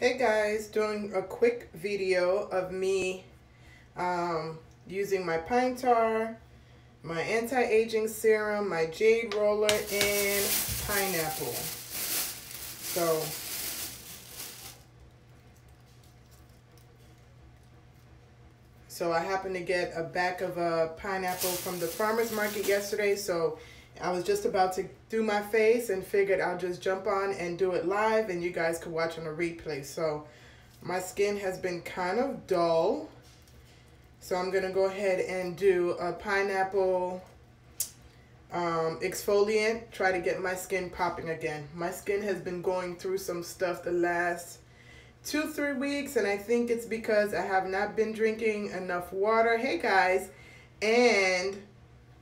Hey guys, doing a quick video of me using my pine tar, my anti-aging serum, my Jade Roller, and pineapple. So I happened to get a back of a pineapple from the farmer's market yesterday, so I was just about to do my face and figured I'll just jump on and do it live and you guys could watch on a replay. So my skin has been kind of dull, so I'm gonna go ahead and do a pineapple exfoliant, try to get my skin popping again. My skin has been going through some stuff the last 2-3 weeks, and I think it's because I have not been drinking enough water. Hey guys, and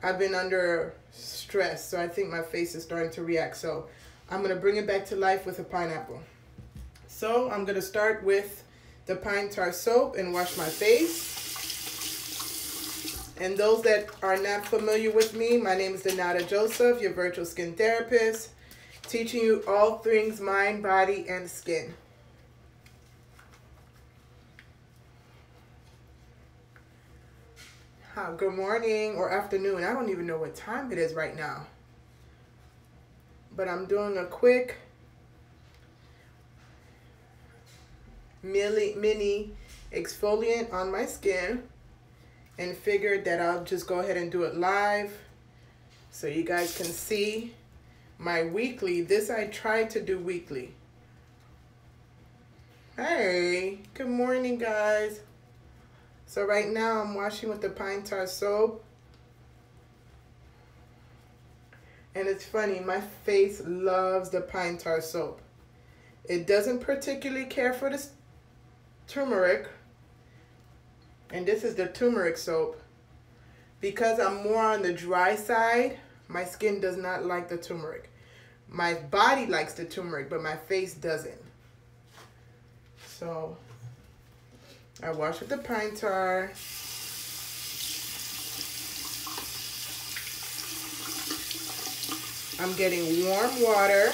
I've been under stress, so I think my face is starting to react. So I'm gonna bring it back to life with a pineapple. So I'm gonna start with the pine tar soap and wash my face. And those that are not familiar with me, my name is Donata Joseph, your virtual skin therapist, teaching you all things mind, body, and skin. Good morning or afternoon. I don't even know what time it is right now. But I'm doing a quick mini exfoliant on my skin and figured that I'll just go ahead and do it live so you guys can see my weekly. This I try to do weekly. Hey, good morning guys. So right now I'm washing with the pine tar soap. And it's funny, my face loves the pine tar soap. It doesn't particularly care for the turmeric. And this is the turmeric soap. Because I'm more on the dry side, my skin does not like the turmeric. My body likes the turmeric, but my face doesn't. So I wash with the pine tar. I'm getting warm water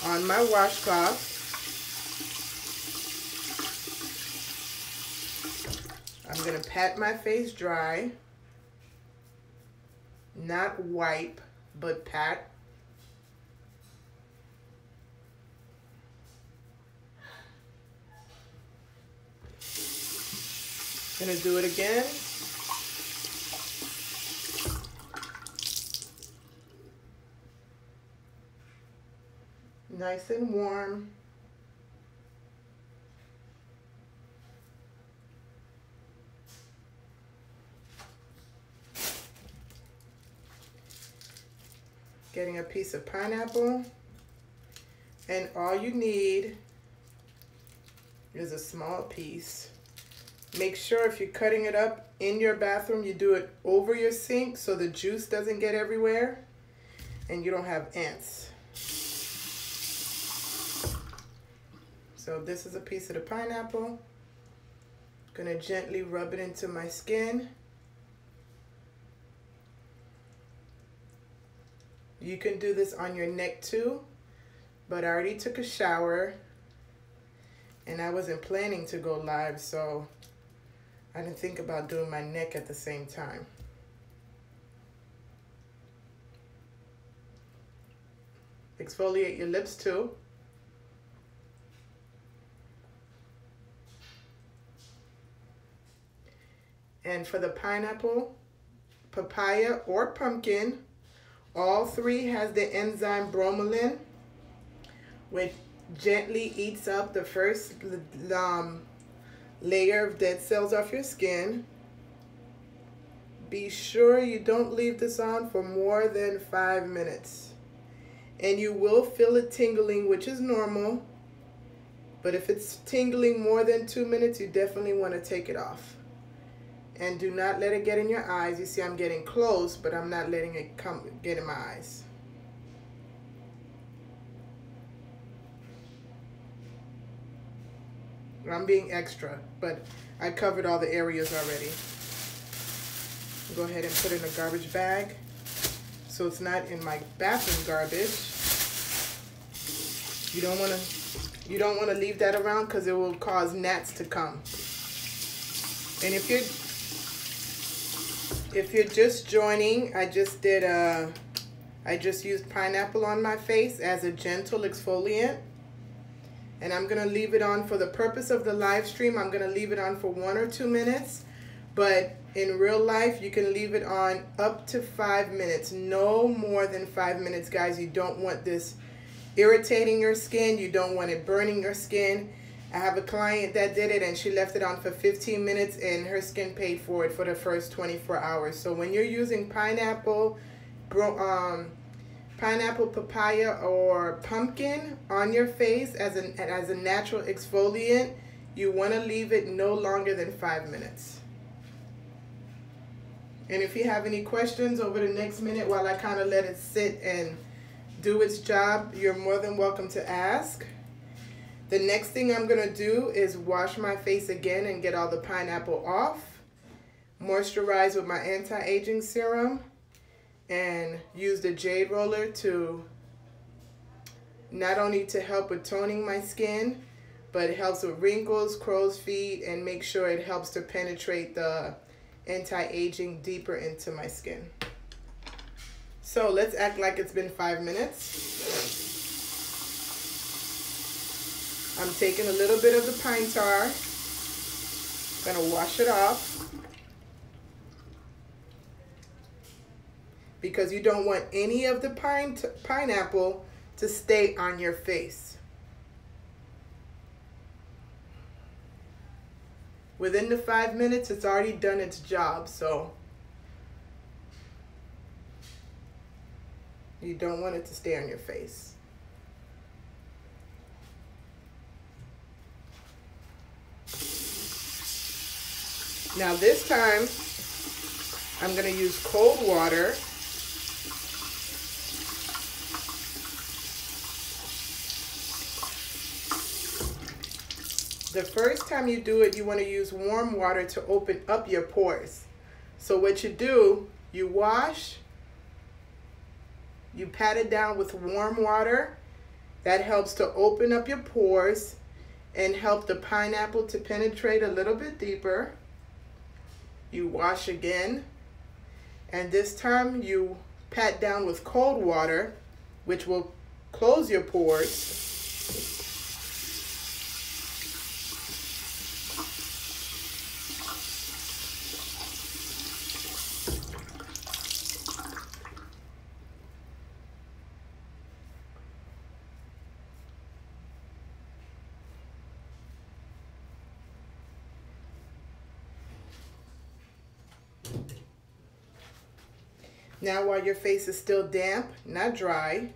on my washcloth. I'm gonna pat my face dry. Not wipe, but pat. Gonna do it again. Nice and warm. Getting a piece of pineapple. And all you need is a small piece. Make sure if you're cutting it up in your bathroom, you do it over your sink so the juice doesn't get everywhere and you don't have ants. So this is a piece of the pineapple. Gonna gently rub it into my skin. You can do this on your neck too, but I already took a shower and I wasn't planning to go live, so I didn't think about doing my neck at the same time. Exfoliate your lips too. And for the pineapple, papaya, or pumpkin, all three has the enzyme bromelain, which gently eats up the first layer of dead cells off your skin. Be sure you don't leave this on for more than 5 minutes. And you will feel it tingling, which is normal. But if it's tingling more than 2 minutes, you definitely want to take it off. And do not let it get in your eyes. You see I'm getting close, but I'm not letting it get in my eyes. I'm being extra, but I covered all the areas already. Go ahead and put it in a garbage bag so it's not in my bathroom garbage. You don't want to You don't want to leave that around because it will cause gnats to come. And if you're just joining, I just used pineapple on my face as a gentle exfoliant. And I'm going to leave it on for the purpose of the live stream. I'm going to leave it on for 1 or 2 minutes. But in real life, you can leave it on up to 5 minutes. No more than 5 minutes, guys. You don't want this irritating your skin. You don't want it burning your skin. I have a client that did it and she left it on for 15 minutes and her skin paid for it for the first 24 hours. So when you're using pineapple, papaya, or pumpkin on your face as a natural exfoliant, you want to leave it no longer than 5 minutes. And if you have any questions over the next minute while I kind of let it sit and do its job, you're more than welcome to ask. The next thing I'm going to do is wash my face again and get all the pineapple off, moisturize with my anti-aging serum, and use the Jade Roller to not only to help with toning my skin, but it helps with wrinkles, crow's feet, and make sure it helps to penetrate the anti-aging deeper into my skin. So let's act like it's been 5 minutes. I'm taking a little bit of the pine tar, gonna wash it off, because you don't want any of the pineapple to stay on your face. Within the 5 minutes, it's already done its job, so you don't want it to stay on your face. Now this time, I'm going to use cold water. The first time you do it, you want to use warm water to open up your pores. So what you do, you wash, you pat it down with warm water. That helps to open up your pores and help the pineapple to penetrate a little bit deeper. You wash again, and this time you pat down with cold water, which will close your pores. Now while your face is still damp, not dry,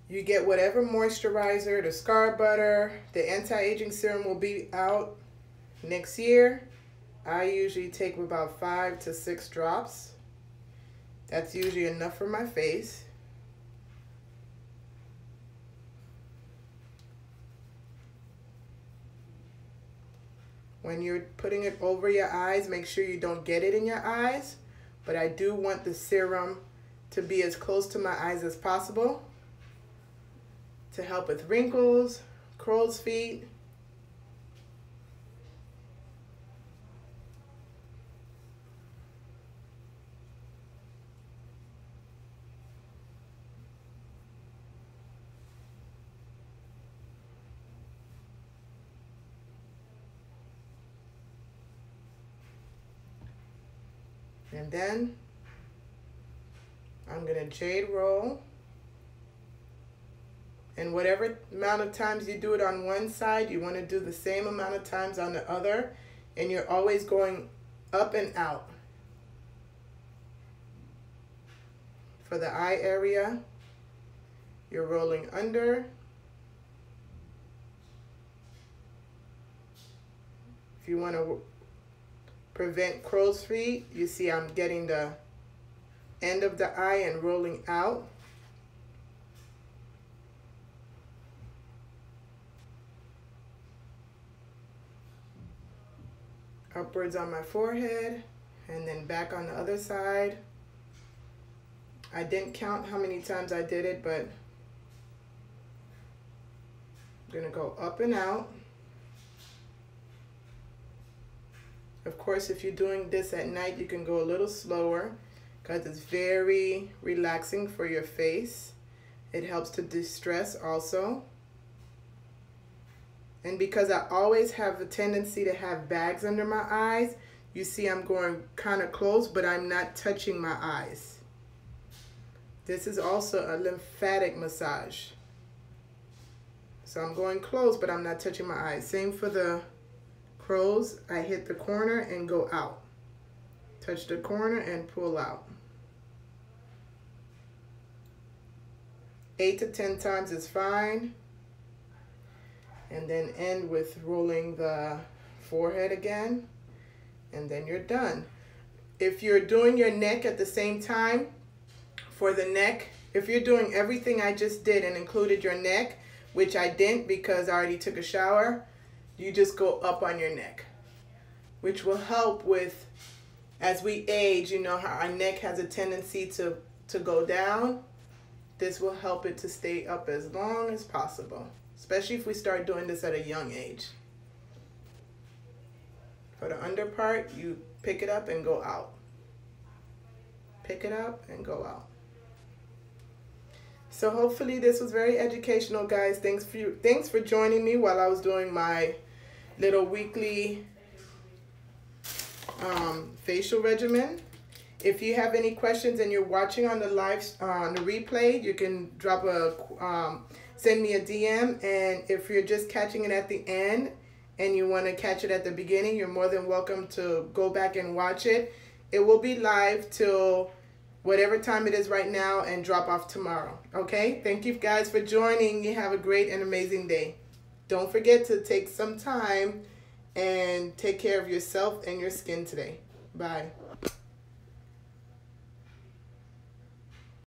you get whatever moisturizer, the scar butter, the anti-aging serum will be out next year. I usually take about 5 to 6 drops. That's usually enough for my face. When you're putting it over your eyes, make sure you don't get it in your eyes. But I do want the serum to be as close to my eyes as possible to help with wrinkles, crow's feet. And then I'm gonna jade roll. And whatever amount of times you do it on one side, you want to do the same amount of times on the other. And you're always going up and out. For the eye area, you're rolling under. If you want to prevent crow's feet, you see I'm getting the end of the eye and rolling out. Upwards on my forehead and then back on the other side. I didn't count how many times I did it, but I'm gonna go up and out. Of course, if you're doing this at night, you can go a little slower because it's very relaxing for your face. It helps to de-stress also. And because I always have a tendency to have bags under my eyes, you see I'm going kind of close, but I'm not touching my eyes. This is also a lymphatic massage. So I'm going close, but I'm not touching my eyes. Same for the crows. I hit the corner and go out. Touch the corner and pull out. 8 to 10 times is fine. And then end with rolling the forehead again. And then you're done. If you're doing your neck at the same time, for the neck, if you're doing everything I just did and included your neck, which I didn't because I already took a shower, you just go up on your neck, which will help with, as we age, you know how our neck has a tendency to go down. This will help it to stay up as long as possible, especially if we start doing this at a young age. For the under part, you pick it up and go out. Pick it up and go out. So hopefully this was very educational, guys. Thanks for joining me while I was doing my little weekly facial regimen. If you have any questions and you're watching on the live on the replay, you can drop send me a DM. And if you're just catching it at the end and you want to catch it at the beginning, you're more than welcome to go back and watch it. It will be live till whatever time it is right now and drop off tomorrow. Okay? Thank you guys for joining. You have a great and amazing day. Don't forget to take some time and take care of yourself and your skin today. Bye.